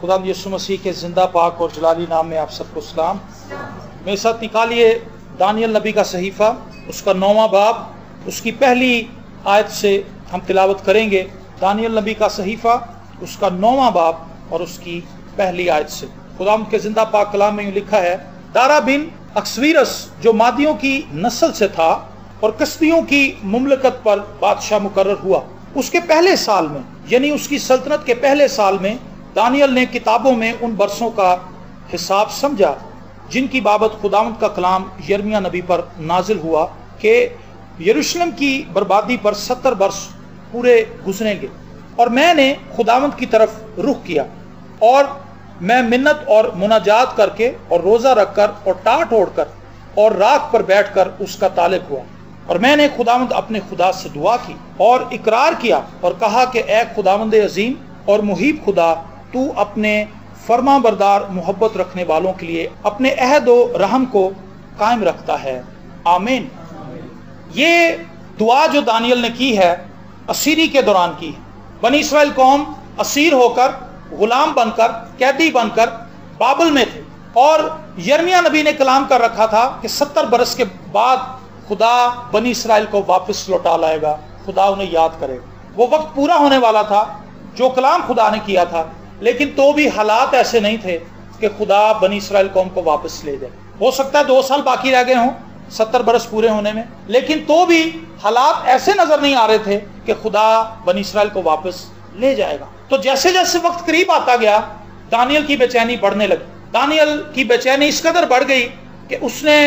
खुदा यीशु मसीह के जिंदा पाक और जलाली नाम में आप सबको सलाम। मेरे साथ निकालिए दानियल नबी का सहीफ़ा, उसका 9वां बाब, उसकी पहली आयत से हम तिलावत करेंगे। दानियल नबी का सहीफ़ा, उसका 9वां बाब और उसकी पहली आयत से। खुदा के जिंदा पाक कलाम में यूँ लिखा है, दारा बिन अक्सवीरस जो मादियों की नस्ल से था और कसदियों की मुमलकत पर बादशाह मुकर्रर हुआ, उसके पहले साल में, यानी उसकी सल्तनत के पहले साल में, दानियल ने किताबों में उन बरसों का हिसाब समझा जिनकी बाबत खुदावंद का कलाम यिर्मयाह नबी पर नाजिल हुआ कि यरूशलेम की बर्बादी पर 70 वर्ष पूरे गुजरेंगे। और मैंने खुदावंद की तरफ रुख किया और मैं मिन्नत और मुनाजात करके और रोज़ा रखकर और टाट ओढ़कर और राख पर बैठकर उसका तालिब हुआ। और मैंने खुदावंद अपने खुदा से दुआ की और इकरार किया और कहा कि ए खुदावंद अजीम और मुहीब खुदा, तू अपने फरमा बरदार मोहब्बत रखने वालों के लिए अपने अहद व रहम को कायम रखता है। आमीन। ये दुआ जो दानियल ने की है, असीरी के दौरान की है। बनी इस्राएल कौम असीर होकर, गुलाम बनकर, कैदी बनकर बाबल में थे और यिर्मयाह नबी ने कलाम कर रखा था कि 70 बरस के बाद खुदा बनी इस्राएल को वापस लौटा लाएगा, खुदा उन्हें याद करेगा। वो वक्त पूरा होने वाला था जो कलाम खुदा ने किया था, लेकिन तो भी हालात ऐसे नहीं थे कि खुदा बनी इस्राएल कौम को वापस ले जाए। हो सकता है 2 साल बाकी रह गए हों 70 बरस पूरे होने में, लेकिन तो भी हालात ऐसे नजर नहीं आ रहे थे कि खुदा बनी इस्राएल को वापस ले जाएगा। तो जैसे जैसे वक्त करीब आता गया, दानियल की बेचैनी बढ़ने लगी। दानियल की बेचैनी इस कदर बढ़ गई कि उसने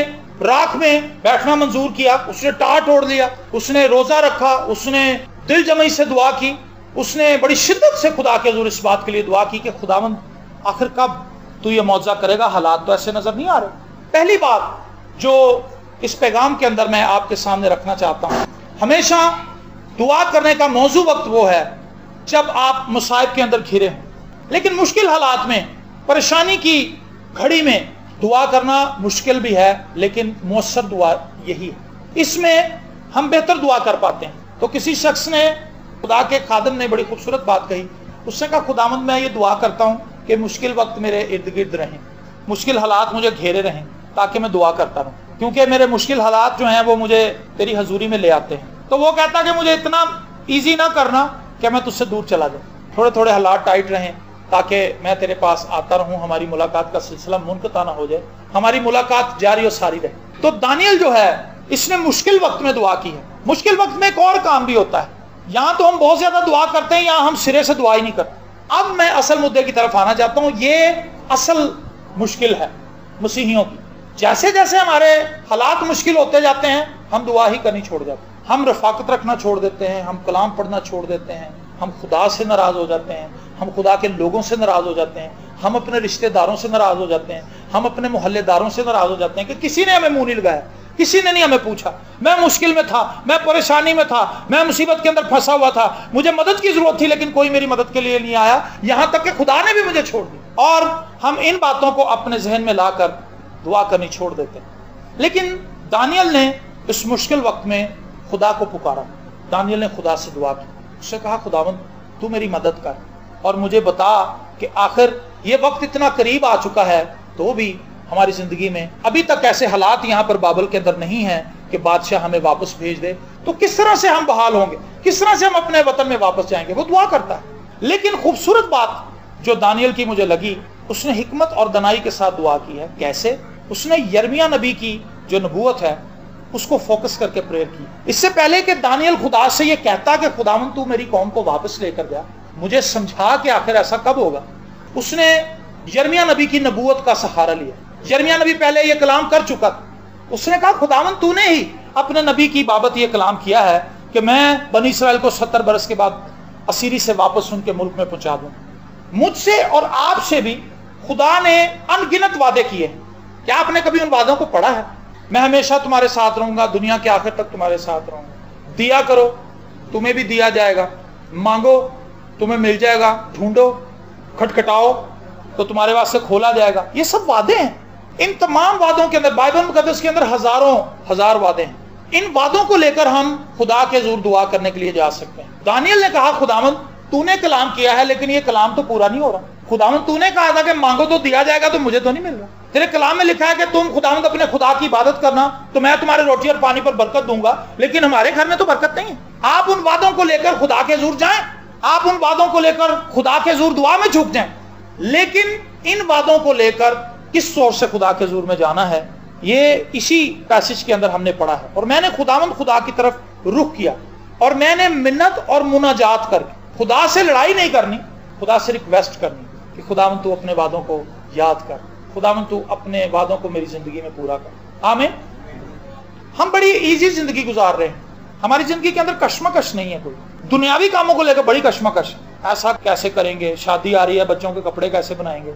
राख में बैठना मंजूर किया, उसने टाट ओढ़ लिया, उसने रोजा रखा, उसने दिल जमी से दुआ की, उसने बड़ी शिद्दत से खुदा के हुजूर इस बात के लिए दुआ की कि खुदावंद आखिर कब तू ये मौजज़ा करेगा, हालात तो ऐसे नजर नहीं आ रहे। पहली बात जो इस पैगाम के अंदर मैं आपके सामने रखना चाहता हूँ, हमेशा दुआ करने का मौजू वक्त वो है जब आप मुसाइब के अंदर घिरे हों। लेकिन मुश्किल हालात में, परेशानी की घड़ी में दुआ करना मुश्किल भी है, लेकिन मौसर दुआ यही है, इसमें हम बेहतर दुआ कर पाते हैं। तो किसी शख्स ने, खुदा के खादिम ने बड़ी खूबसूरत बात कही। उसने कहा, खुदावंद मैं ये दुआ करता हूँ कि मुश्किल वक्त मेरे इर्द गिर्द रहें, मुश्किल हालात मुझे घेरे रहें, ताकि मैं दुआ करता रहूँ, क्योंकि मेरे मुश्किल हालात जो हैं वो मुझे तेरी हजूरी में ले आते हैं। तो वो कहता कि मुझे इतना ईजी ना करना कि मैं तुझसे दूर चला जाऊँ, थोड़े थोड़े हालात टाइट रहें ताकि मैं तेरे पास आता रहूँ, हमारी मुलाकात का सिलसिला मुनक़ता ना हो जाए, हमारी मुलाकात जारी और सारी रहे। तो दानियल जो है, इसने मुश्किल वक्त में दुआ की है। मुश्किल वक्त में एक और काम भी होता है, यहाँ तो हम बहुत ज्यादा दुआ करते हैं, यहाँ हम सिरे से दुआ ही नहीं करते। अब मैं असल मुद्दे की तरफ आना चाहता हूँ। ये असल मुश्किल है मसीहियों की। जैसे जैसे हमारे हालात मुश्किल होते जाते हैं, हम दुआ ही करनी छोड़ जाते हैं, हम रफाकत रखना छोड़ देते हैं, हम कलाम पढ़ना छोड़ देते हैं, हम खुदा से नाराज हो जाते हैं, हम खुदा के लोगों से नाराज हो जाते हैं, हम अपने रिश्तेदारों से नाराज हो जाते हैं, हम अपने मोहल्लेदारों से नाराज हो जाते हैं कि किसी ने हमें मुंह नहीं लगाया, किसी ने नहीं हमें पूछा, मैं मुश्किल में था, मैं परेशानी में था, मैं मुसीबत के अंदर फंसा हुआ था, मुझे मदद की जरूरत थी, लेकिन कोई मेरी मदद के लिए नहीं आया, यहां तक कि खुदा ने भी मुझे छोड़ दिया। और हम इन बातों को अपने जहन में लाकर दुआ करनी छोड़ देते हैं। लेकिन दानियल ने इस मुश्किल वक्त में खुदा को पुकारा। दानियल ने खुदा से दुआ की, उससे कहा, खुदावंद तू मेरी मदद कर और मुझे बता कि आखिर ये वक्त इतना करीब आ चुका है, तो भी हमारी जिंदगी में अभी तक ऐसे हालात यहाँ पर बाबल के अंदर नहीं है कि बादशाह हमें वापस भेज दे, तो किस तरह से हम बहाल होंगे, किस तरह से हम अपने वतन में वापस जाएंगे। वो दुआ करता है। लेकिन खूबसूरत बात जो दानियल की मुझे लगी, उसने हिकमत और दनाई के साथ दुआ की है। कैसे? उसने यिर्मयाह नबी की जो नबूवत है उसको फोकस करके प्रेयर की। इससे पहले कि दानियल खुदा से ये कहता कि खुदावंद तू मेरी कौम को वापस लेकर गया, मुझे समझा कि आखिर ऐसा कब होगा, उसने यिर्मयाह नबी की नबूवत का सहारा लिया। यिर्मयाह नबी पहले ये कलाम कर चुका था। उसने कहा, खुदावंद तूने ही अपने नबी की बाबत ये कलाम किया है कि मैं बनी इस्राएल को 70 बरस के बाद असीरी से वापस उनके मुल्क में पहुंचा दूं। मुझसे और आपसे भी खुदा ने अनगिनत वादे किए। क्या आपने कभी उन वादों को पढ़ा है? मैं हमेशा तुम्हारे साथ रहूंगा, दुनिया के आखिर तक तुम्हारे साथ रहूंगा, दिया करो तुम्हें भी दिया जाएगा, मांगो तुम्हें मिल जाएगा, ढूंढो खटखटाओ तो तुम्हारे वास्ते खोला जाएगा। ये सब वादे हैं। इन तमाम वादों के अंदर, बाइबल मुकद्दस के अंदर हजारों हजार वादे हैं। इन वादों को लेकर हम खुदा के हुजूर दुआ करने के लिए जा सकते हैं। दानियल ने कहा, खुदावंद तूने कलाम किया है, लेकिन ये कलाम तो पूरा नहीं हो रहा। खुदावंद तूने कहा था कि मांगो तो दिया जाएगा, तो मुझे तो नहीं मिल रहा। तेरे कलाम में लिखा है कि तुम खुदावंद अपने खुदा की इबादत करना तो मैं तुम्हारे रोटी और पानी पर बरकत दूंगा, लेकिन हमारे घर में तो बरकत नहीं है। आप उन वादों को लेकर खुदा के हुजूर जाएं, आप उन वादों को लेकर खुदा के हुजूर दुआ में झुक जाएं, लेकिन इन वादों को लेकर किस सोर्स से खुदा के हुजूर में जाना है, ये इसी पैसेज के अंदर हमने पढ़ा है। और मैंने खुदावंद खुदा की तरफ रुख किया और मैंने मिन्नत और मुनाजात करके, खुदा से लड़ाई नहीं करनी, खुदा से रिक्वेस्ट करनी कि खुदावंद तू अपने वादों को याद कर, खुदावंद तू अपने वादों को मेरी जिंदगी में पूरा कर। आमीन। हम बड़ी इजी जिंदगी गुजार रहे हैं, हमारी जिंदगी के अंदर कश्मकश नहीं है कोई। दुनियावी कामों को लेकर बड़ी कश्मकश, ऐसा कैसे करेंगे, शादी आ रही है, बच्चों के कपड़े कैसे बनाएंगे,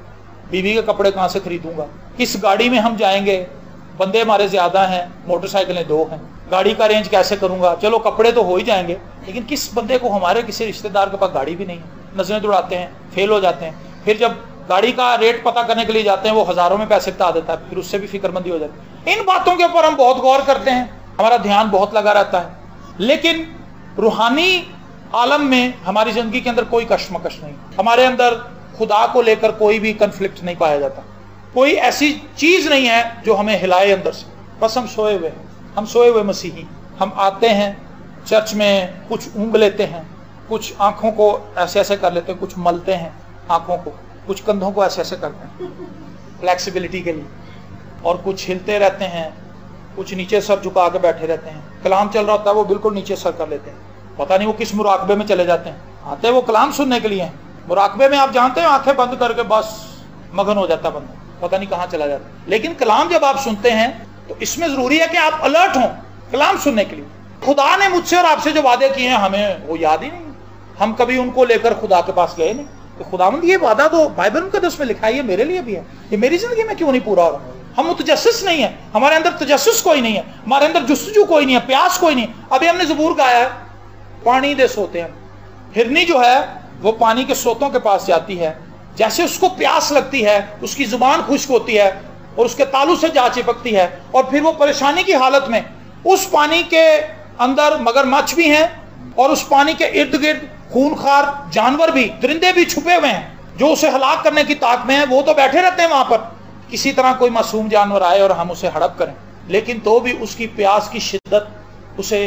बीवी के कपड़े कहां से खरीदूंगा, किस गाड़ी में हम जाएंगे, बंदे हमारे ज्यादा हैं, मोटरसाइकिलें 2 हैं, गाड़ी का रेंज कैसे करूंगा। चलो कपड़े तो हो ही जाएंगे, लेकिन किस बंदे को, हमारे किसी रिश्तेदार के पास गाड़ी भी नहीं है, नजरें दौड़ाते हैं, फेल हो जाते हैं, फिर जब गाड़ी का रेट पता करने के लिए जाते हैं वो हजारों में पैसे बता देता है, फिर उससे भी फिक्रमंदी हो जाती है। इन बातों के ऊपर हम बहुत गौर करते हैं, हमारा ध्यान बहुत लगा रहता है, लेकिन रूहानी आलम में हमारी जिंदगी के अंदर कोई कश्मकश नहीं, हमारे अंदर खुदा को लेकर कोई भी कंफ्लिक्ट नहीं पाया जाता, कोई ऐसी चीज नहीं है जो हमें हिलाए अंदर से। बस हम सोए हुए हैं, हम सोए हुए मसीही। हम आते हैं चर्च में, कुछ ऊँग लेते हैं, कुछ आंखों को ऐसे ऐसे कर लेते हैं, कुछ मलते हैं आंखों को, कुछ कंधों को ऐसे ऐसे करते हैं फ्लेक्सिबिलिटी के लिए, और कुछ हिलते रहते हैं, कुछ नीचे सर झुका के बैठे रहते हैं। कलाम चल रहा होता है वो बिल्कुल नीचे सर कर लेते हैं, पता नहीं वो किस मुराकबे में चले जाते हैं। आते हैं वो कलाम सुनने के लिए हैं, मुराकबे में आप जानते हैं आंखें बंद करके बस मगन हो जाता बंदा, पता नहीं कहाँ चला जाता। लेकिन कलाम जब आप सुनते हैं तो इसमें जरूरी है कि आप अलर्ट हों कलाम सुनने के लिए। खुदा ने मुझसे और आपसे जो वादे किए हैं हमें वो याद ही नहीं, हम कभी उनको लेकर खुदा के पास गए नहीं। तो खुदावंद ये वादा तो बाइबल मुकद्दस में लिखा है, ये मेरे लिए भी है, ये मेरी जिंदगी में क्यों नहीं पूरा हो रहा। हम मुतजस्सिस नहीं है, हमारे अंदर तजस्सुस कोई नहीं है, हमारे अंदर जुस्तजू कोई नहीं है, प्यास कोई नहीं। अभी हमने ज़बूर गाया है, पानी दे सोते हैं। हिरनी जो है वो पानी के सोतों के पास जाती है, जैसे उसको प्यास लगती है, उसकी जुबान खुश्क होती है और उसके तालू से जा चिपकती है, और फिर वो परेशानी की हालत में उस पानी के अंदर मगरमच्छ भी हैं और उस पानी के इर्द गिर्द खूनखार जानवर भी, दरिंदे भी छुपे हुए हैं जो उसे हलाक करने की ताक में है। वो तो बैठे रहते हैं वहां पर, किसी तरह कोई मासूम जानवर आए और हम उसे हड़प करें, लेकिन तो भी उसकी प्यास की शिद्दत उसे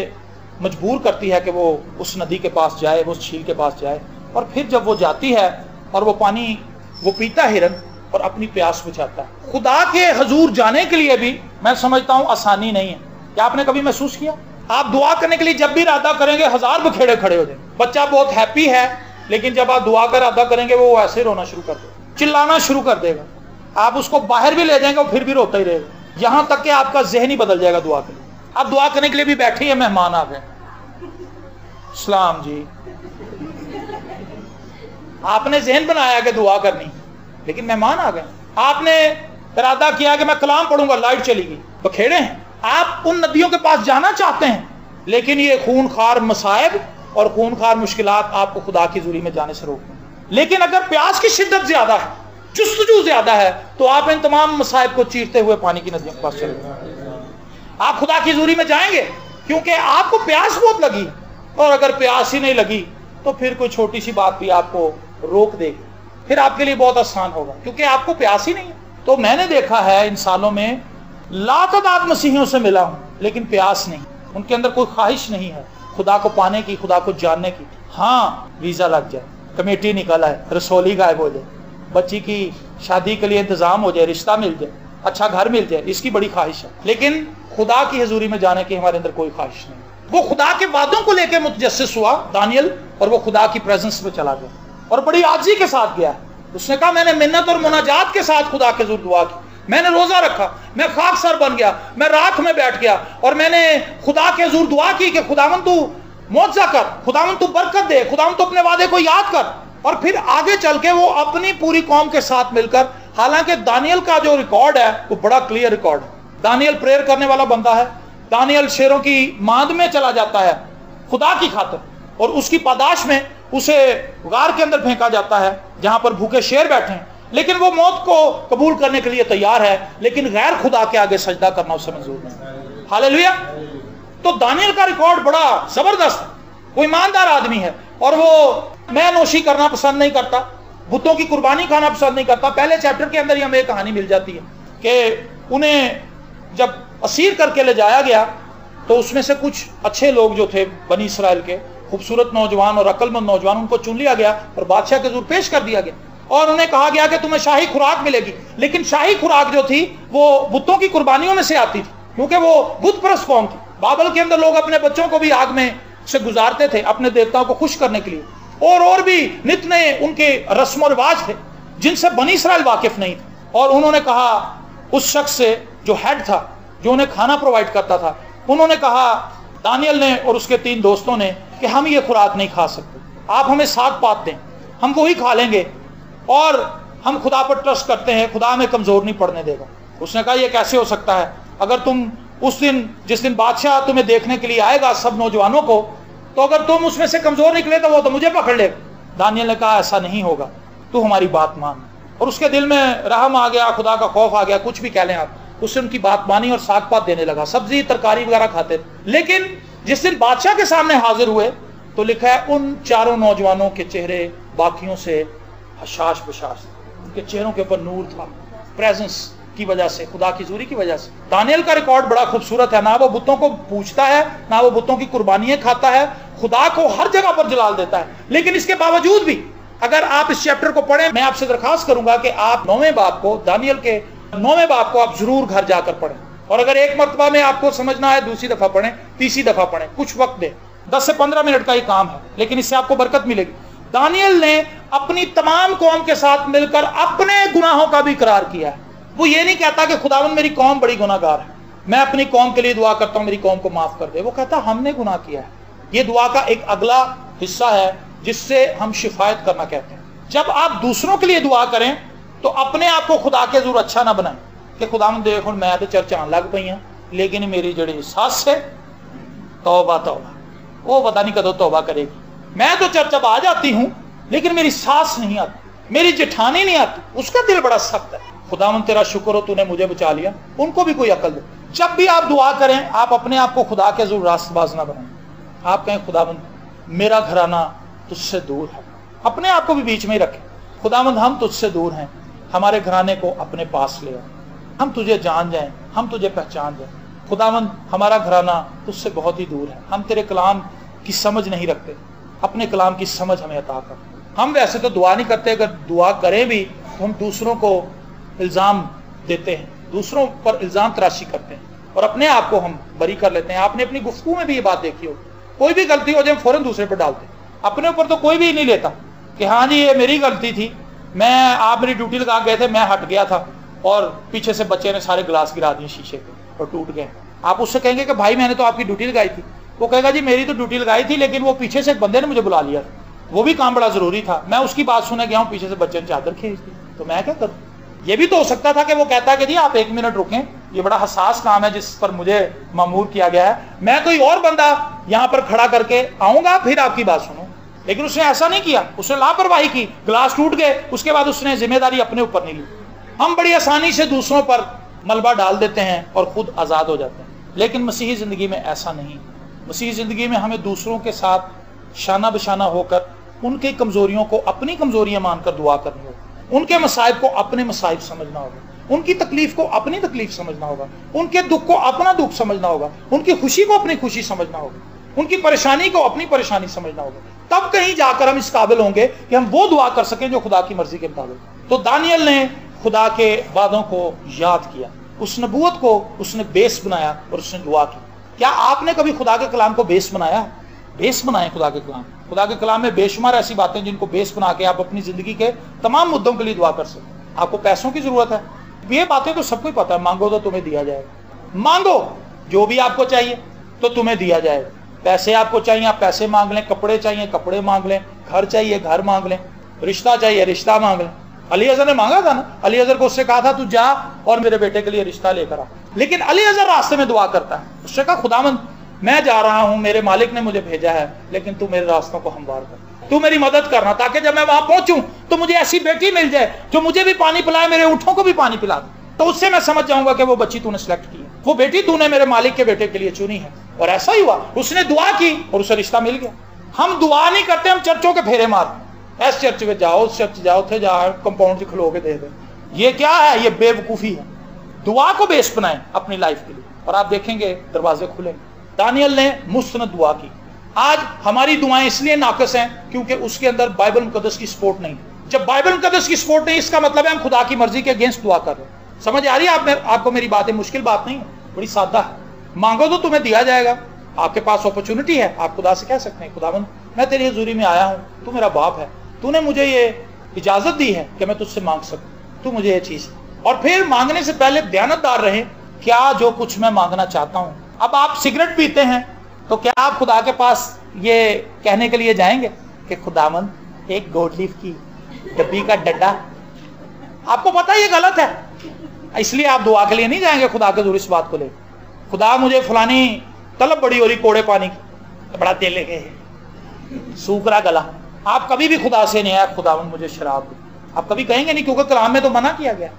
मजबूर करती है कि वो उस नदी के पास जाए, वो उस झील के पास जाए। और फिर जब वो जाती है और वो पानी वो पीता हिरन और अपनी प्यास बुझाता है। खुदा के हजूर जाने के लिए भी मैं समझता हूं आसानी नहीं है। क्या आपने कभी महसूस किया, आप दुआ करने के लिए जब भी इरादा करेंगे 1000 बखेड़े खड़े हो जाए। बच्चा बहुत हैप्पी है, लेकिन जब आप दुआ का इरादा करेंगे वो ऐसे रोना शुरू कर देगा, चिल्लाना शुरू कर देगा। आप उसको बाहर भी ले जाएंगे वो फिर भी रोता ही रहेगा, यहां तक कि आपका जहन ही बदल जाएगा दुआ के लिए। आप दुआ करने के लिए भी बैठे हैं, मेहमान आ गए, सलाम जी, आपने जहन बनाया कि दुआ करनी, लेकिन मेहमान आ गए। आपने इरादा किया कि मैं कलाम पढ़ूंगा, लाइट चली गई, बखेड़े हैं। आप उन नदियों के पास जाना चाहते हैं, लेकिन ये खूनखार मसाइब और खूनखार मुश्किलात आपको खुदा की हुजूरी में जाने से रोकते हैं। लेकिन अगर प्यास की शिद्दत ज्यादा है, जुस्तजू ज्यादा है, तो आप इन तमाम मसाइब को चीरते हुए पानी की नदियों के पास चले जाएंगे। आप खुदा की हुजूरी में जाएंगे क्योंकि आपको प्यास बहुत लगी, और अगर प्यास ही नहीं लगी तो फिर कोई छोटी सी बात भी आपको रोक देगी, फिर आपके लिए बहुत आसान होगा, क्योंकि आपको प्यास ही नहीं है। तो मैंने देखा है इन सालों में लातादाद मसीहियों से मिला हूं, लेकिन प्यास नहीं, उनके अंदर कोई ख्वाहिश नहीं है खुदा को पाने की, खुदा को जानने की। हाँ, वीजा लग जाए, कमेटी निकल आए, रसोली गायब हो जाए, बच्ची की शादी के लिए इंतजाम हो जाए, रिश्ता मिल जाए, अच्छा घर मिल जाए, इसकी बड़ी ख्वाहिश है। लेकिन खुदा की हजूरी में जाने की हमारे अंदर कोई ख्वाहिश नहीं। वो खुदा के वादों को लेकर मुतजस्सिस हुआ दानियल, और वो खुदा की प्रेजेंस में चला गया और बड़ी आजी के साथ गया। उसने कहा मैंने मिन्नत और मुनाजात के साथ खुदा के हुजूर दुआ की, मैंने रोजा रखा, मैं खाकसर बन गया, मैं राख में बैठ गया और मैंने खुदा के हुजूर दुआ की कि खुदावंद तू मौजज़ा कर, खुदावंद तू बरकत दे, खुदावंद तू अपने वादे को याद कर। और फिर आगे चल के वो अपनी पूरी कौम के साथ मिलकर, हालांकि दानियल का जो रिकॉर्ड है वो बड़ा क्लियर रिकॉर्ड है। दानियल प्रेयर करने वाला बंदा है, दानियल शेरों की मांद में चला जाता है खुदा की खातिर, और उसकी पादाश में उसे गार के अंदर फेंका जाता है जहां पर भूखे शेर बैठे हैं, लेकिन वो मौत को कबूल करने के लिए तैयार है, लेकिन गैर खुदा के आगे सजदा करना उसे मंजूर नहीं। हालेलुया। तो दानियल का रिकॉर्ड बड़ा जबरदस्त है, वो ईमानदार आदमी है और वो मैं नोशी करना पसंद नहीं करता, बुतों की कुर्बानी खाना पसंद नहीं करता। पहले चैप्टर के अंदर ही हमें एक कहानी मिल जाती है कि उन्हें जब असीर करके ले जाया गया तो उसमें से कुछ अच्छे लोग जो थे बनी इसराइल के, खूबसूरत नौजवान और अक्लमंद नौजवान, उनको चुन लिया गया और बादशाह के हुजूर पेश कर दिया गया और उन्हें कहा गया कि तुम्हें शाही खुराक मिलेगी। लेकिन शाही खुराक जो थी वो बुतों की कुर्बानियों में से आती थी, क्योंकि वो बुत परस्त कौम थी। बाइबल के अंदर लोग अपने बच्चों को भी आग में से गुजारते थे अपने देवताओं को खुश करने के लिए, और भी नित नए उनके रस्म और रिवाज थे जिनसे बनी इसराइल वाकिफ नहीं थे। और उन्होंने कहा उस शख्स से जो हेड था, जो उन्हें खाना प्रोवाइड करता था, उन्होंने कहा दानियल ने और उसके 3 दोस्तों ने कि हम ये खुराक नहीं खा सकते, आप हमें साग पात दें, हम वही खा लेंगे और हम खुदा पर ट्रस्ट करते हैं, खुदा हमें कमजोर नहीं पड़ने देगा। उसने कहा यह कैसे हो सकता है, अगर तुम उस दिन जिस दिन बादशाह तुम्हें देखने के लिए आएगा सब नौजवानों को, तो अगर तुम उसमें से कमजोर निकले तो वो तो मुझे पकड़ लेगा। दानियल ने कहा ऐसा नहीं होगा, तू हमारी बात मान। और उसके दिल में रहम आ गया, खुदा का खौफ आ गया, कुछ भी कह लें आप। उससे उनकी बात मानी और साग पात देने लगा, सब्जी तरकारी वगैरह खाते थे। लेकिन जिस दिन बादशाह के सामने हाजिर हुए तो लिखा है उन 4 नौजवानों के चेहरे बाकियों से हशाश बशाश, उनके चेहरों के ऊपर नूर था, प्रेजेंस की वजह से, खुदा की हुजूरी की वजह से। दानियल का रिकॉर्ड बड़ा खूबसूरत है, ना वो बुतों को पूछता है, ना वो बुतों की कुर्बानियां खाता है, खुदा को हर जगह पर जलाल देता है। लेकिन इसके बावजूद भी अगर आप इस चैप्टर को पढ़ें, मैं आपसे दरखास्त करूंगा कि आप 9वें बाब को, दानियल के 9वें बाब को आप जरूर घर जाकर पढ़ें, और अगर एक मरतबा में आपको समझना है दूसरी दफा पढ़ें, तीसरी दफा पढ़ें, कुछ वक्त दें। 10 से 15 मिनट का ही काम है, लेकिन इससे आपको बरकत मिलेगी। दानियल ने अपनी तमाम कौम के साथ मिलकर अपने गुनाहों का भी इकरार किया है। वो ये नहीं कहता कि खुदावन मेरी कौम बड़ी गुनाहगार है, मैं अपनी कौम के लिए दुआ करता हूं मेरी कौम को माफ कर दे। वो कहता हमने गुनाह किया है। ये दुआ का एक अगला हिस्सा है जिससे हम शिफायत करना कहते हैं। जब आप दूसरों के लिए दुआ करें तो अपने आप को खुदा के जरूर अच्छा ना बनाएं कि खुदावन देखो मैं तो चर्च आने लग पई हूं, लेकिन मेरी जड़ी सास है तौबा तौबा, वो पता नहीं कदों तौबा करेगी। मैं तो चर्च अब आ जाती हूं लेकिन मेरी सास नहीं आती, मेरी जेठानी नहीं आती, उसका दिल बड़ा सख्त है। खुदावन तेरा शुक्र हो तूने मुझे बचा लिया। उनको भी कोई अकल दे। जब भी आप दुआ करें आप अपने आप को खुदा के जरूर रास्तबाज ना बनाएं। आप कहें खुदावन मेरा घराना तुझसे दूर है, अपने आप को भी बीच में ही रखें। खुदावंद हम तुझसे दूर हैं, हमारे घराने को अपने पास ले आ, हम तुझे जान जाएं, हम तुझे पहचान जाएं। खुदावंद हमारा घराना तुझसे बहुत ही दूर है, हम तेरे कलाम की समझ नहीं रखते, अपने कलाम की समझ हमें अता कर। हम वैसे तो दुआ नहीं करते, अगर दुआ करें भी तो हम दूसरों को इल्जाम देते हैं, दूसरों पर इल्जाम तराशी करते हैं और अपने आप को हम बरी कर लेते हैं। आपने अपनी गुफ्तगू में भी ये बात देखी हो, कोई भी गलती हो जाए फौरन दूसरे पर डालते हैं, अपने ऊपर तो कोई भी नहीं लेता कि हाँ जी ये मेरी गलती थी, मैं आप मेरी ड्यूटी लगा गए थे, मैं हट गया था और पीछे से बच्चे ने सारे गिलास गिरा दिए शीशे पे और टूट गए। आप उससे कहेंगे कि भाई मैंने तो आपकी ड्यूटी लगाई थी, वो कहेगा जी मेरी तो ड्यूटी लगाई थी लेकिन वो पीछे से एक बंदे ने मुझे बुला लिया, वो भी काम बड़ा जरूरी था, मैं उसकी बात सुने गया हूँ, पीछे से बच्चे ने चादर खींच दी, तो मैं क्या करूँ। ये भी तो हो सकता था कि वो कहता कि जी आप 1 मिनट रुकें, ये बड़ा हसास काम है जिस पर मुझे मामूर किया गया है, मैं कोई और बंदा यहाँ पर खड़ा करके आऊंगा फिर आपकी बात सुनो। लेकिन उसने ऐसा नहीं किया, उसने लापरवाही की, गिलास टूट गए, उसके बाद उसने जिम्मेदारी अपने ऊपर नहीं ली। हम बड़ी आसानी से दूसरों पर मलबा डाल देते हैं और खुद आजाद हो जाते हैं, लेकिन मसीही जिंदगी में ऐसा नहीं। मसीही जिंदगी में हमें दूसरों के साथ शाना बशाना होकर उनकी कमजोरियों को अपनी कमजोरियां मानकर दुआ करनी होगी, उनके मसाइब को अपने मसाइब समझना होगा, उनकी तकलीफ को अपनी तकलीफ समझना होगा, उनके दुख को अपना दुख समझना होगा, उनकी खुशी को अपनी खुशी समझना होगा, उनकी परेशानी को अपनी परेशानी समझना होगा। तब कहीं जाकर हम इस काबिल होंगे कि हम वो दुआ कर सकें जो खुदा की मर्जी के मुताबिक। तो दानियल ने खुदा के वादों को याद किया, उस नबूवत को उसने बेस बनाया और उसने दुआ की। क्या आपने कभी खुदा के कलाम को बेस बनाया? बेस बनाए खुदा के कलाम। खुदा के कलाम में बेशुमार ऐसी बातें जिनको बेस बना के आप अपनी जिंदगी के तमाम मुद्दों के लिए दुआ कर सकते। आपको पैसों की जरूरत है, ये बातें तो सबको पता है, मांगो तो तुम्हें दिया जाएगा। मांगो जो भी आपको चाहिए तो तुम्हें दिया जाएगा। पैसे आपको चाहिए आप पैसे मांग लें, कपड़े चाहिए कपड़े मांग लें, घर चाहिए घर मांग लें, रिश्ता चाहिए रिश्ता मांग लें। अली अजहर ने मांगा था ना, अली अजहर को उससे कहा था तू जा और मेरे बेटे के लिए रिश्ता लेकर आ, लेकिन अली अजहर रास्ते में दुआ करता है, उससे कहा खुदावंद मैं जा रहा हूं, मेरे मालिक ने मुझे भेजा है, लेकिन तू मेरे रास्तों को हमवार कर, तू मेरी मदद करना ताकि जब मैं वहां पहुंचूं तो मुझे ऐसी बेटी मिल जाए जो मुझे भी पानी पिलाए, मेरे ऊंटों को भी पानी पिला दे, तो उससे मैं समझ जाऊंगा कि वो बच्ची तूने सिलेक्ट की है, वो बेटी तूने मेरे मालिक के बेटे के लिए चुनी है। और ऐसा ही हुआ, उसने दुआ की और उसे रिश्ता मिल गया। हम दुआ नहीं करते, हम चर्चों के फेरे मारते, इस चर्च में जाओ, उस चर्च जाओ, थे जा कंपाउंड च खलो के दे दे। ये क्या है? ये बेवकूफ़ी है। दुआ को बेस बनाएं अपनी लाइफ के लिए और आप देखेंगे दरवाजे खुलेंगे। दानियल ने मुस्तनद दुआ की। आज हमारी दुआएं इसलिए नाकस हैं क्योंकि उसके अंदर बाइबल मुकद्दस की सपोर्ट नहीं। जब बाइबल मुकद्दस की सपोर्ट नहीं, इसका मतलब है हम खुदा की मर्जी के अगेंस्ट दुआ कर रहे हैं। समझ आ रही है आपको मेरी बातें? मुश्किल बात नहीं है, बड़ी सादा है। मांगो तो तुम्हें दिया जाएगा। आपके पास अपॉर्चुनिटी है, आप खुदा से कह सकते हैं, खुदावंद मैं तेरी हुजूरी में आया हूं, तू मेरा बाप है, तूने मुझे ये इजाजत दी है कि मैं तुझसे मांग सकूं, तू मुझे ये चीज। और फिर मांगने से पहले ध्यानतदार रहें, क्या जो कुछ मैं मांगना चाहता हूं। अब आप सिगरेट पीते हैं तो क्या आप खुदा के पास ये कहने के लिए जाएंगे कि खुदावंद एक गोल्ड लीफ की डब्बी का डंडा? आपको पता है ये गलत है, इसलिए आप दुआ के लिए नहीं जाएंगे खुदा के इस बात को ले। खुदा मुझे फलानी तलब बड़ी हो रही कोड़े पानी की, बड़ा दिल है, सूख रहा गला। आप कभी भी खुदा से नहीं आया खुदावंद मुझे शराब दे, आप कभी कहेंगे नहीं, क्योंकि कलाम में तो मना किया गया।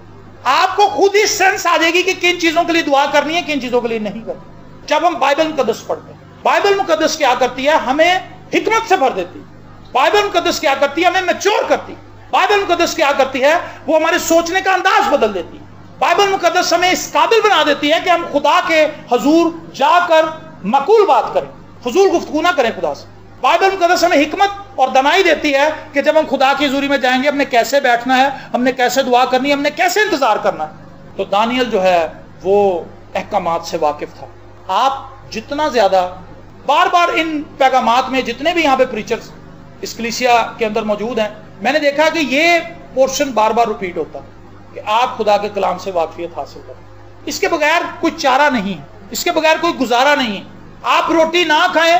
आपको खुद ही सेंस आ जाएगी कि किन चीजों के लिए दुआ करनी है, किन चीजों के लिए नहीं करनी। जब हम बाइबल मुकद्दस पढ़ते हैं, बाइबल मुकद्दस क्या करती है? हमें हिकमत से भर देती है। बाइबल मुकद्दस क्या करती है? हमें मैच्योर करती है। बाइबल मुकद्दस क्या करती है? वो हमारे सोचने का अंदाज बदल देती है। बाइबल मुकद्दस हमें इस काबिल बना देती है कि हम खुदा के हुजूर जाकर मकूल बात करें, फजूल गुफ्तगू ना करें खुदा से। बाइबल मुकद्दस हमें हिकमत और दनाई देती है कि जब हम खुदा की हुजूरी में जाएंगे हमने कैसे बैठना है, हमने कैसे दुआ करनी है, हमने कैसे इंतजार करना है। तो दानियल जो है वो अहकामात से वाकिफ था। आप जितना ज्यादा बार बार इन पैगामात में, जितने भी यहाँ पे प्रीचर्स इस कलीसिया के अंदर मौजूद हैं, मैंने देखा कि ये पोर्शन बार बार रिपीट होता है कि आप खुदा के कलाम से वाकफियत हासिल करें। इसके बगैर कोई चारा नहीं है, इसके बगैर कोई गुजारा नहीं है। आप रोटी ना खाएं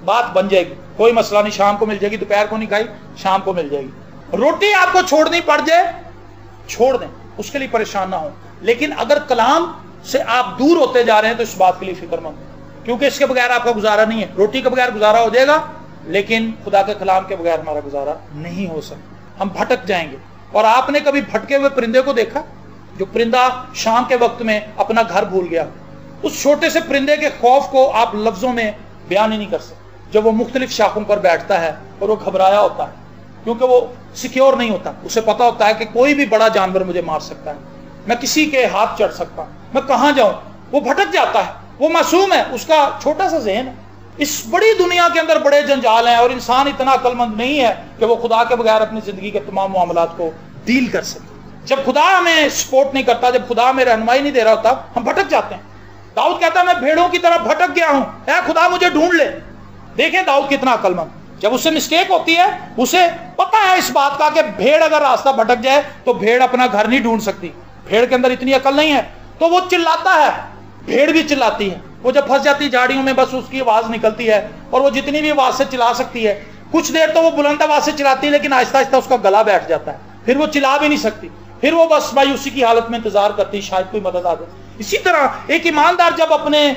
बात बन जाएगी, कोई मसला नहीं, शाम को मिल जाएगी। दोपहर को नहीं खाई, शाम को मिल जाएगी। रोटी आपको छोड़नी पड़ जाए, छोड़ दें, उसके लिए परेशान ना हो। लेकिन अगर कलाम से आप दूर होते जा रहे हैं तो इस बात के लिए फिक्रमंद, क्योंकि इसके बगैर आपका गुजारा नहीं है। रोटी के बगैर गुजारा हो जाएगा, लेकिन खुदा के कलाम के बगैर हमारा गुजारा नहीं हो सकता। हम भटक जाएंगे। और आपने कभी भटके हुए परिंदे को देखा? जो परिंदा शाम के वक्त में अपना घर भूल गया, उस छोटे से परिंदे के खौफ को आप लफ्जों में बयान ही नहीं कर सकते। जब वो मुख्तलिफ शाखों पर बैठता है और वो घबराया होता है, क्योंकि वो सिक्योर नहीं होता। उसे पता होता है कि कोई भी बड़ा जानवर मुझे मार सकता है, मैं किसी के हाथ चढ़ सकता हूं, मैं कहां जाऊं। वो भटक जाता है, वो मासूम है, उसका छोटा सा ज़हन है। इस बड़ी दुनिया के अंदर बड़े जंजाल हैं और इंसान इतना अक्लमंद नहीं है कि वो खुदा के बगैर अपनी जिंदगी के तमाम मामलात को डील कर सके। जब खुदा हमें सपोर्ट नहीं करता, जब खुदा हमें रहनुमाई नहीं दे रहा होता, हम भटक जाते हैं। दाऊद कहता है मैं भेड़ों की तरह भटक गया हूं, ऐ खुदा मुझे ढूंढ ले। देखें दाऊद कितना अक्लमंद। जब उससे मिस्टेक होती है, उसे पता है इस बात का कि भेड़ अगर रास्ता भटक जाए तो भेड़ अपना घर नहीं ढूंढ सकती। भेड़ के अंदर इतनी अकल नहीं है, तो वो चिल्लाता है, भेड़ भी चिल्लाती है। वो जब फंस जाती है झाड़ियों में, बस उसकी आवाज निकलती है और वो जितनी भी आवाज से चिल्ला सकती है, कुछ देर तो वो बुलंद आवाज से चिल्लाती है, लेकिन आहिस्ता आहिस्ता उसका गला बैठ जाता है, फिर वो चिल्ला भी नहीं सकती, फिर वो बस मायूसी की हालत में इंतजार करती है शायद कोई मदद आ जाए। इसी तरह एक ईमानदार जब अपने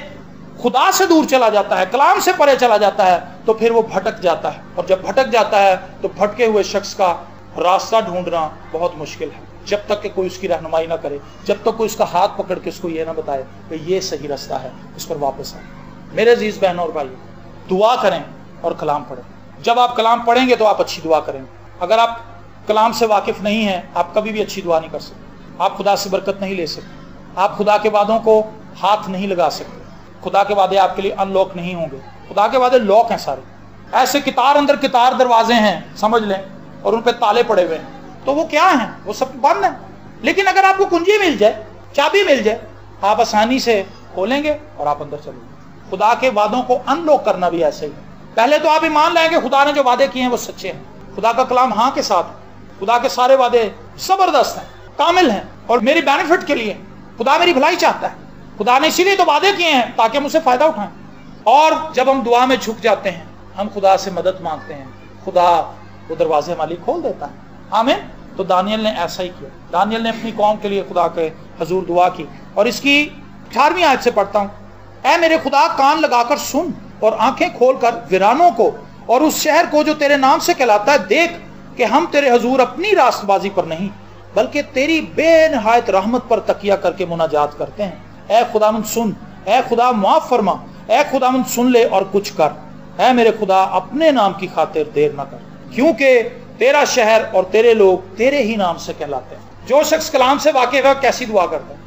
खुदा से दूर चला जाता है, कलाम से परे चला जाता है, तो फिर वो भटक जाता है। और जब भटक जाता है तो भटके हुए शख्स का रास्ता ढूंढना बहुत मुश्किल है, जब तक कि कोई उसकी रहनुमाई ना करे, जब तक कोई उसका हाथ पकड़ के उसको ये ना बताए कि ये सही रास्ता है, इस पर वापस आए। मेरे अजीज बहनों और भाई, दुआ करें और कलाम पढ़ें। जब आप कलाम पढ़ेंगे तो आप अच्छी दुआ करेंगे। अगर आप कलाम से वाकिफ नहीं हैं, आप कभी भी अच्छी दुआ नहीं कर सकते। आप खुदा से बरकत नहीं ले सकते, आप खुदा के वादों को हाथ नहीं लगा सकते। खुदा के वादे आपके लिए अनलॉक नहीं होंगे। खुदा के वादे लॉक हैं सारे, ऐसे कितार अंदर कितार दरवाजे हैं समझ लें, और उन पे ताले पड़े हुए हैं। तो वो क्या हैं? वो सब बंद है। लेकिन अगर आपको कुंजी मिल जाए, चाबी मिल जाए, आप आसानी से खोलेंगे और आप अंदर चलेंगे। खुदा के वादों को अनलॉक करना भी ऐसे ही। पहले तो आप ईमान लाएंगे खुदा ने जो वादे किए हैं वो सच्चे हैं। खुदा का कलाम हाँ के साथ, खुदा के सारे वादे जबरदस्त हैं, कामिल हैं और मेरी बेनिफिट के लिए। खुदा मेरी भलाई चाहता है। खुदा ने इसीलिए तो वादे किए हैं ताकि हम उससे फायदा उठाएं। और जब हम दुआ में झुक जाते हैं, हम खुदा से मदद मांगते हैं, खुदा वो दरवाजे हमारे खोल देता है। आमीन। तो दानियल ने ऐसा ही किया। दानियल ने अपनी कौम के लिए खुदा के हजूर दुआ की। और इसकी 18वीं आयत से पढ़ता हूं, ऐ मेरे खुदा कान लगाकर सुन और आंखें खोलकर वीरानों को और उस शहर को जो तेरे नाम से कहलाता है देख कि हम तेरे हजूर अपनी रास्तबाजी पर नहीं बल्कि तेरी बेनहायत रहमत पर तकिया करके मुनाजात करते हैं। ऐ खुदावंद सुन, ऐ खुदा माफ फरमा, ऐ खुदावंद सुन ले और कुछ कर। ऐ मेरे खुदा अपने नाम की खातिर देर न कर, क्योंकि तेरा शहर और तेरे लोग तेरे ही नाम से कहलाते हैं। जो शख्स कलाम से वाकिफ है कैसी दुआ करता है,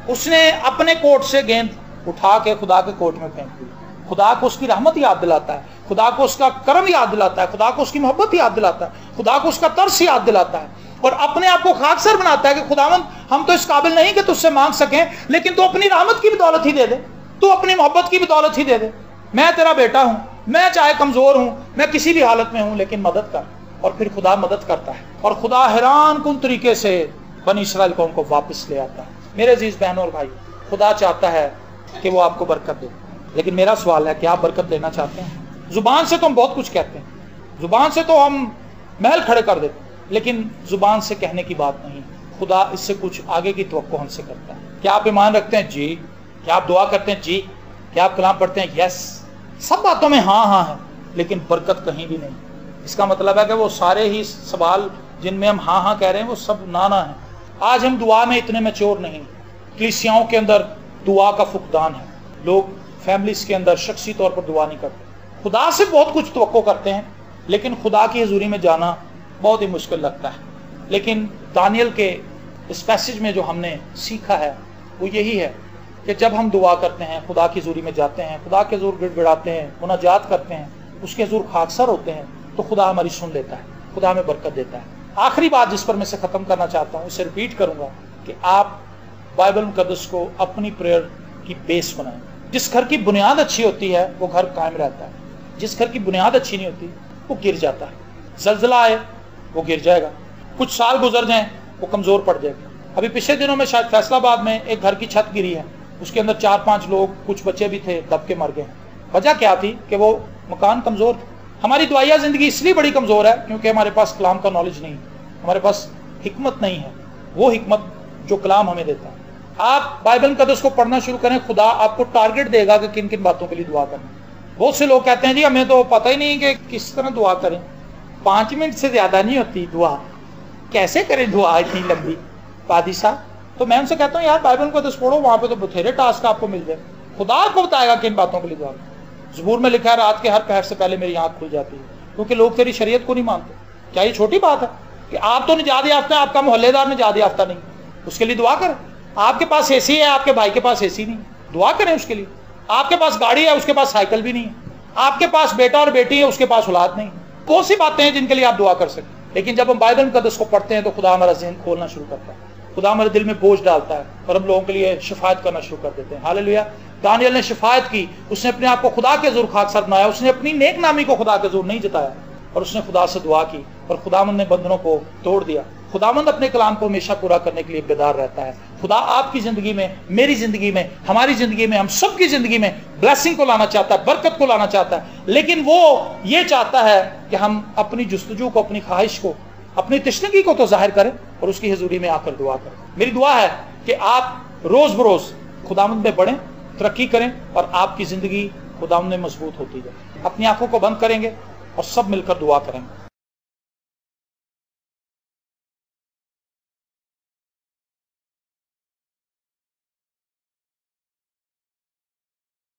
उसने अपने कोट से गेंद उठा के खुदा के कोट में फेंक दी। खुदा को उसकी रहमत याद दिलाता है, खुदा को उसका करम याद दिलाता है, खुदा को उसकी मोहब्बत याद दिलाता है, खुदा को उसका तरस याद दिलाता है, और अपने आप को खाकसर बनाता है कि खुदावंद हम तो इस काबिल नहीं कि तुझसे मांग सकें, लेकिन तू अपनी रहमत की बदौलत ही दे दे, तू अपनी मोहब्बत की बदौलत ही दे दे। मैं तेरा बेटा हूं, मैं चाहे कमजोर हूं, मैं किसी भी हालत में हूं, लेकिन मदद कर। और फिर खुदा मदद करता है, और खुदा हैरान कुन तरीके से बनी इस्राएल कौम को वापस ले आता है। मेरे अजीज बहनों और भाई, खुदा चाहता है कि वो आपको बरकत दे, लेकिन मेरा सवाल है कि आप बरकत लेना चाहते हैं? जुबान से तो हम बहुत कुछ कहते हैं, जुबान से तो हम महल खड़े कर देते हैं, लेकिन जुबान से कहने की बात नहीं। खुदा इससे कुछ आगे की तवक्को हमसे करता है। क्या आप ईमान रखते हैं? जी। क्या आप दुआ करते हैं? जी। क्या आप कलाम पढ़ते हैं? यस। सब बातों में हाँ हाँ है, लेकिन बरकत कहीं भी नहीं। इसका मतलब है कि वो सारे ही सवाल जिनमें हम हाँ हाँ कह रहे हैं वो सब ना ना है। आज हम दुआ में इतने मैच्योर नहीं। कलीसियाओं के अंदर दुआ का फुकदान है, लोग फैमिलीज के अंदर शख्सी तौर पर दुआ नहीं करते। खुदा से बहुत कुछ तवक्को करते हैं, लेकिन खुदा की हजूरी में जाना बहुत ही मुश्किल लगता है। लेकिन दानियल के इस पैसेज में जो हमने सीखा है वो यही है कि जब हम दुआ करते हैं, खुदा की हजूरी में जाते हैं, खुदा के हजूर गिड़गिड़ाते हैं, मुनाजात करते हैं, उसके हजूर खाकसर होते हैं, तो खुदा हमारी सुन लेता है, खुदा हमें बरकत देता है। आखिरी बात जिस पर मैं से ख़त्म करना चाहता हूँ, इसे रिपीट करूँगा कि आप बाइबल मुकद्दस को अपनी प्रेयर की बेस बनाएं। जिस घर की बुनियाद अच्छी होती है वो घर कायम रहता है, जिस घर की बुनियाद अच्छी नहीं होती वो गिर जाता है। जल्जला आए वो गिर जाएगा, कुछ साल गुजर जाएं वो कमज़ोर पड़ जाएगा। अभी पिछले दिनों में शायद फैसलाबाद में एक घर की छत गिरी है, उसके अंदर 4-5 लोग, कुछ बच्चे भी थे, दब के मर गए। वजह क्या थी कि वो मकान कमज़ोर था। हमारी दुआया ज़िंदगी इसलिए बड़ी कमज़ोर है क्योंकि हमारे पास कलाम का नॉलेज नहीं, हमारे पास हिकमत नहीं है, वो हिकमत जो कलाम हमें देता है। आप बाइबल मुकद्दस को पढ़ना शुरू करें, खुदा आपको टारगेट देगा कि किन किन बातों के लिए दुआ करना। बहुत से लोग कहते हैं जी हमें तो पता ही नहीं कि किस तरह दुआ करें, 5 मिनट से ज़्यादा नहीं होती दुआ, कैसे करें दुआ इतनी लंबी पादी साहब। तो मैं उनसे कहता हूँ यार बाइबल मुकद्दस पढ़ो, वहाँ पे तो बथेरे टास्क आपको मिल जाए। खुदा आपको बताएगा किन बातों के लिए दुआ। ज़बूर में लिखा है रात के हर पहर से पहले मेरी आँख खुल जाती है, क्योंकि लोग तेरी शरीयत को नहीं मानते। क्या ये छोटी बात है कि आप तो निजात याफ्ता है, आपका मोहल्लेदार निजात याफ्ता नहीं, उसके लिए दुआ करें। आपके पास एसी है, आपके भाई के पास एसी नहीं, दुआ करें उसके लिए। आपके पास गाड़ी है, उसके पास साइकिल भी नहीं है। आपके पास बेटा और बेटी है, उसके पास औलाद नहीं। बहुत सी बातें हैं जिनके लिए आप दुआ कर सकते। लेकिन जब हम बाइबल मुकद्दस को पढ़ते हैं तो खुदा हमारा ज़हन खोलना शुरू करता है, खुदा हमारे दिल में बोझ डालता है और हम लोगों के लिए शिफायत करना शुरू कर देते हैं। हालेलुया। दानियल ने शिफायत की, उसने अपने आप को खुदा के ज़ुर खाकसर बनाया, उसने अपनी नेक नामी को खुदा के ज़ुर नहीं जताया, और उसने खुदा से दुआ की और खुदावंद ने बंधनों को तोड़ दिया। खुदावंद अपने कलाम को हमेशा पूरा करने के लिए बेदार रहता है। खुदा आपकी ज़िंदगी में, मेरी ज़िंदगी में, हमारी ज़िंदगी में, हम सबकी ज़िंदगी में ब्लेसिंग को लाना चाहता है, बरकत को लाना चाहता है। लेकिन वो ये चाहता है कि हम अपनी जुस्तजू को, अपनी ख्वाहिश को, अपनी तशनगी को तो जाहिर करें और उसकी हजूरी में आकर दुआ करें। मेरी दुआ है कि आप रोज़ बरोज़ खुदावंद में बढ़ें, तरक्की करें और आपकी ज़िंदगी खुदावंद में मजबूत होती जाए। अपनी आंखों को बंद करेंगे और सब मिलकर दुआ करेंगे।